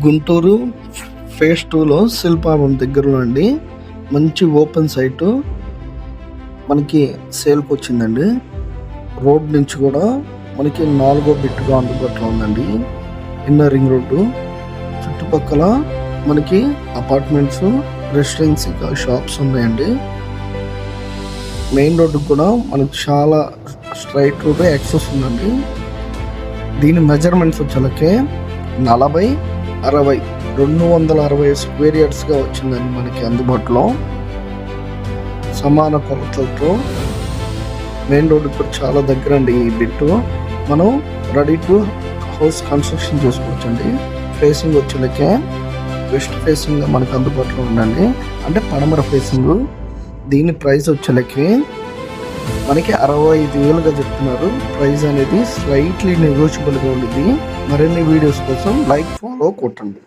Guntur phase 2లో శిల్పాభం దగ్గరలో అండి. మంచి ఓపెన్ సైటు మనకి సేల్కి వచ్చిందండి. రోడ్ నుంచి కూడా మనకి 4వ బిట్టుగా అందుబాటులో ఉందండి. ఇన్నర్ రింగ్ రోడ్డు చుట్టుపక్కల మనకి అపార్ట్మెంట్స్, రెసిడెన్సీ షాప్స్ ఉన్నాయండి. మెయిన్ రోడ్డు కూడా మనకు చాలా స్ట్రైట్ రోడ్ యాక్సెస్ ఉందండి. దీని మెజర్మెంట్స్ వచ్చేలకే 40-60 260 స్క్వేర్ యార్డ్స్గా వచ్చిందండి మనకి అందుబాటులో. సమాన కొలతలతో మెయిన్ రోడ్డు కూడా చాలా దగ్గర అండి. ఈ బిట్టు మనం రెడీ టు హౌస్ కన్స్ట్రక్షన్ చేసుకోవచ్చండి. ఫేసింగ్ వచ్చేలకే వెస్ట్ ఫేసింగ్ మనకు అందుబాటులో ఉందండి, అంటే పడమర ఫేసింగ్. దీని ప్రైస్ వచ్చేలకి మనకి 65,000గా చెప్తున్నారు. ప్రైస్ అనేది స్లైట్లీ నెగోషియబుల్గా ఉండేది. మరిన్ని వీడియోస్ కోసం లైక్, ఫాలో కొట్టండి.